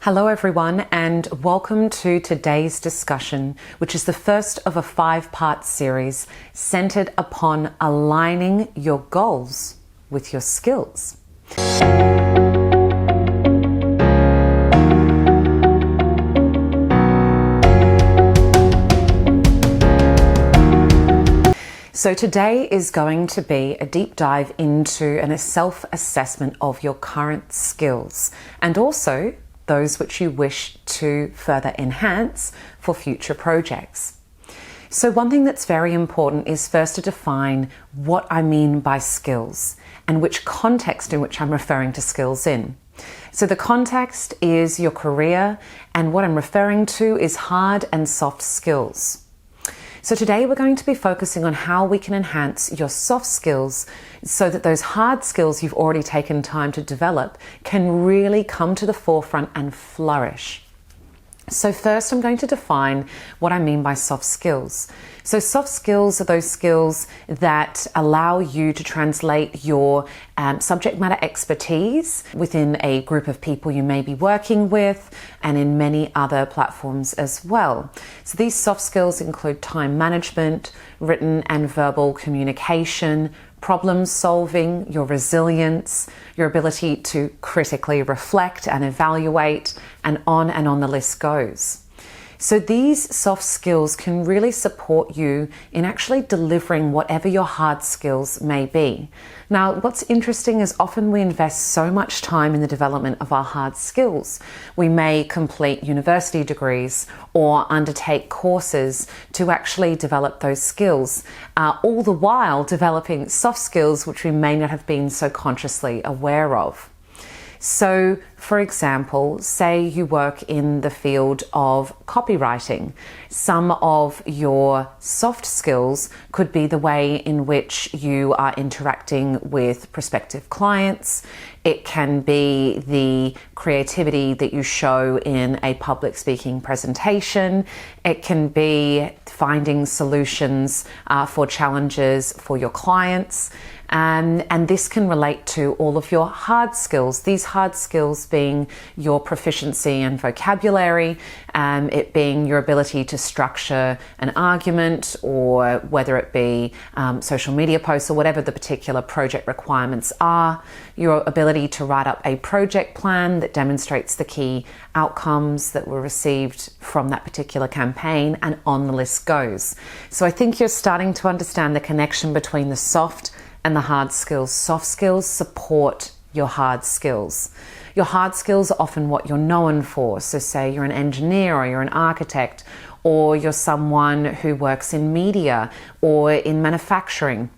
Hello everyone, and welcome to today's discussion, which is the first of a 5-part series centered upon aligning your goals with your skills. So today is going to be a deep dive into a self-assessment of your current skills and also those which you wish to further enhance for future projects. So one thing that's very important is first to define what I mean by skills and which context in which I'm referring to skills in. So the context is your career, and what I'm referring to is hard and soft skills. So today we're going to be focusing on how we can enhance your soft skills so that those hard skills you've already taken time to develop can really come to the forefront and flourish. So first I'm going to define what I mean by soft skills. So soft skills are those skills that allow you to translate your subject matter expertise within a group of people you may be working with and in many other platforms as well. So these soft skills include time management, written and verbal communication, problem solving, your resilience, your ability to critically reflect and evaluate, and on the list goes. So these soft skills can really support you in actually delivering whatever your hard skills may be. Now, what's interesting is often we invest so much time in the development of our hard skills. We may complete university degrees or undertake courses to actually develop those skills, all the while developing soft skills which we may not have been so consciously aware of. So, for example, say you work in the field of copywriting. Some of your soft skills could be the way in which you are interacting with prospective clients. It can be the creativity that you show in a public speaking presentation. It can be finding solutions for challenges for your clients. And this can relate to all of your hard skills. These hard skills being your proficiency in vocabulary, it being your ability to structure an argument, or whether it be social media posts or whatever the particular project requirements are, your ability to write up a project plan that demonstrates the key outcomes that were received from that particular campaign, and on the list goes. So I think you're starting to understand the connection between the soft and the hard skills. Soft skills support your hard skills. Your hard skills are often what you're known for. So say you're an engineer or you're an architect, or you're someone who works in media or in manufacturing.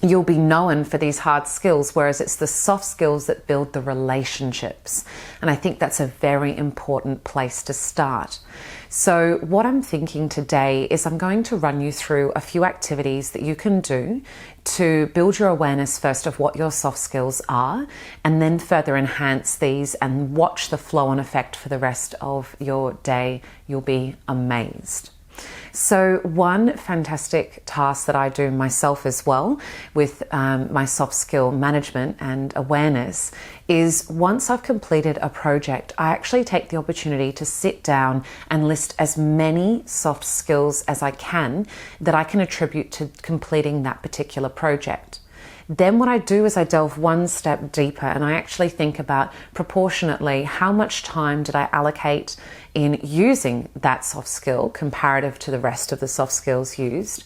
You'll be known for these hard skills, whereas it's the soft skills that build the relationships. And I think that's a very important place to start. So what I'm thinking today is I'm going to run you through a few activities that you can do to build your awareness first of what your soft skills are, and then further enhance these and watch the flow and effect for the rest of your day. You'll be amazed. So one fantastic task that I do myself as well with my soft skill management and awareness is, once I've completed a project, I actually take the opportunity to sit down and list as many soft skills as I can that I can attribute to completing that particular project. Then what I do is I delve one step deeper and I actually think about proportionately how much time did I allocate in using that soft skill comparative to the rest of the soft skills used,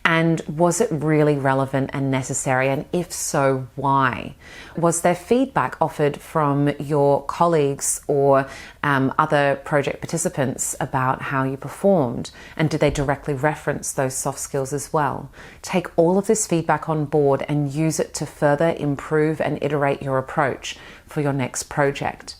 and was it really relevant and necessary, and if so, why? Was there feedback offered from your colleagues or other project participants about how you performed, and did they directly reference those soft skills as well? Take all of this feedback on board and use it to further improve and iterate your approach for your next project.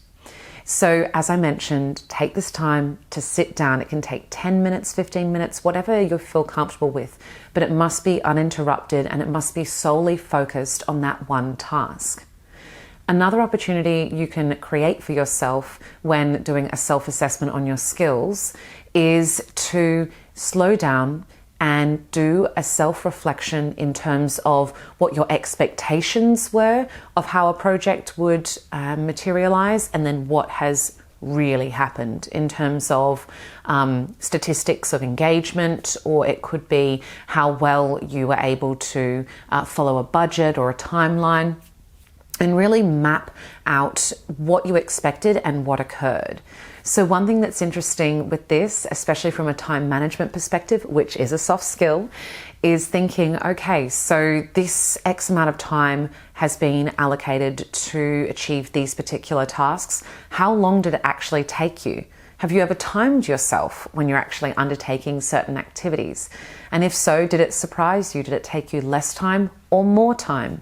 So as I mentioned, take this time to sit down. It can take 10 minutes, 15 minutes, whatever you feel comfortable with, but it must be uninterrupted and it must be solely focused on that one task. Another opportunity you can create for yourself when doing a self-assessment on your skills is to slow down and do a self-reflection in terms of what your expectations were of how a project would materialize, and then what has really happened in terms of statistics of engagement, or it could be how well you were able to follow a budget or a timeline, and really map out what you expected and what occurred. So one thing that's interesting with this, especially from a time management perspective, which is a soft skill, is thinking, okay, so this X amount of time has been allocated to achieve these particular tasks. How long did it actually take you? Have you ever timed yourself when you're actually undertaking certain activities? And if so, did it surprise you? Did it take you less time or more time?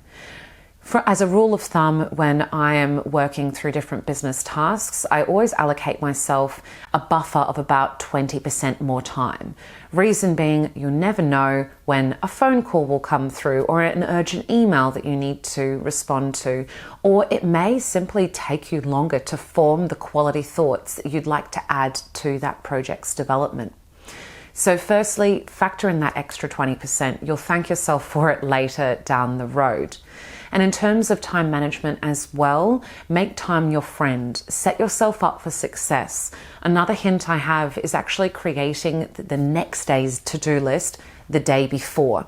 As a rule of thumb, when I am working through different business tasks, I always allocate myself a buffer of about 20% more time. Reason being, you never know when a phone call will come through, or an urgent email that you need to respond to, or it may simply take you longer to form the quality thoughts that you'd like to add to that project's development. So firstly, factor in that extra 20%. You'll thank yourself for it later down the road. And in terms of time management as well, make time your friend. Set yourself up for success. Another hint I have is actually creating the next day's to-do list the day before.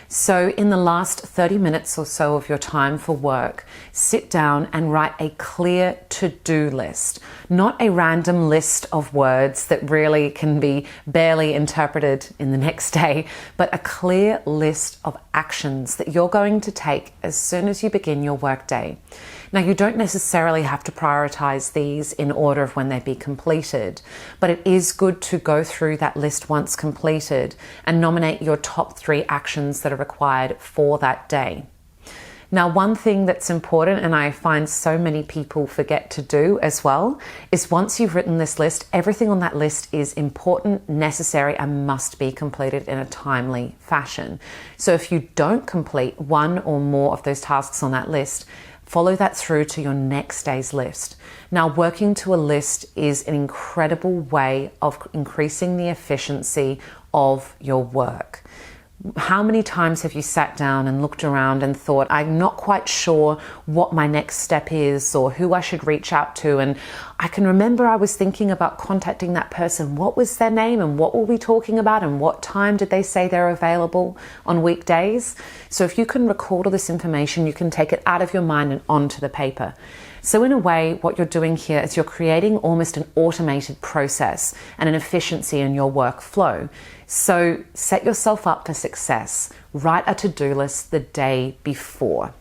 So in the last 30 minutes or so of your time for work, sit down and write a clear to-do list, not a random list of words that really can be barely interpreted in the next day, but a clear list of actions that you're going to take as soon as you begin your workday. Now, you don't necessarily have to prioritize these in order of when they be completed, but it is good to go through that list once completed and nominate your top 3 actions that are required for that day. Now, one thing that's important, and I find so many people forget to do as well, is once you've written this list, everything on that list is important, necessary, and must be completed in a timely fashion. So if you don't complete one or more of those tasks on that list, follow that through to your next day's list. Now, working to a list is an incredible way of increasing the efficiency of your work. How many times have you sat down and looked around and thought, I'm not quite sure what my next step is or who I should reach out to? And I can remember I was thinking about contacting that person. What was their name and what were we talking about and what time did they say they're available on weekdays? So if you can record all this information, you can take it out of your mind and onto the paper. So in a way, what you're doing here is you're creating almost an automated process and an efficiency in your workflow. So set yourself up for success. Write a to-do list the day before.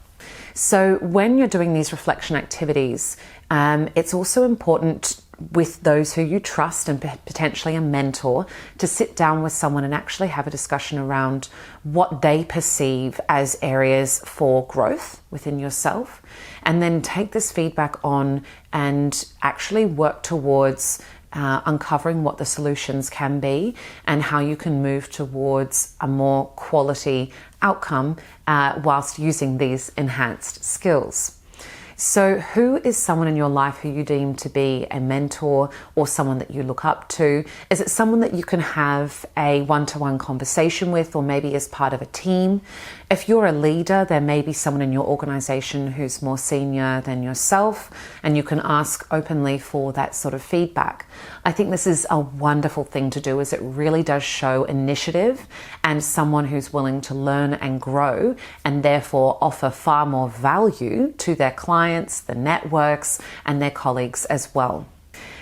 So when you're doing these reflection activities, it's also important with those who you trust and potentially a mentor to sit down with someone and actually have a discussion around what they perceive as areas for growth within yourself, and then take this feedback on and actually work towards uncovering what the solutions can be and how you can move towards a more quality outcome whilst using these enhanced skills. So who is someone in your life who you deem to be a mentor or someone that you look up to? Is it someone that you can have a one-to-one conversation with, or maybe as part of a team? If you're a leader, there may be someone in your organization who's more senior than yourself, and you can ask openly for that sort of feedback. I think this is a wonderful thing to do, as it really does show initiative and someone who's willing to learn and grow, and therefore offer far more value to their clients, the networks, and their colleagues as well.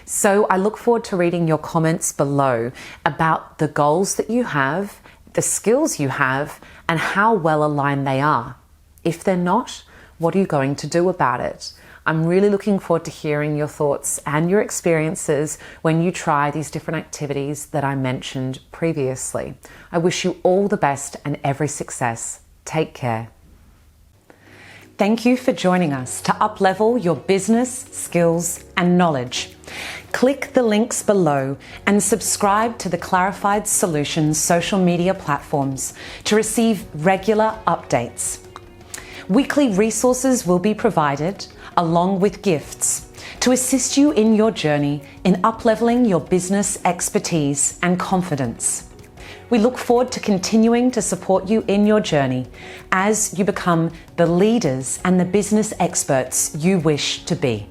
So I look forward to reading your comments below about the goals that you have, the skills you have, and how well aligned they are. If they're not, what are you going to do about it? I'm really looking forward to hearing your thoughts and your experiences when you try these different activities that I mentioned previously. I wish you all the best and every success. Take care. Thank you for joining us to uplevel your business, skills, and knowledge. Click the links below and subscribe to the Clarified Solutions social media platforms to receive regular updates. Weekly resources will be provided along with gifts to assist you in your journey in upleveling your business expertise and confidence. We look forward to continuing to support you in your journey as you become the leaders and the business experts you wish to be.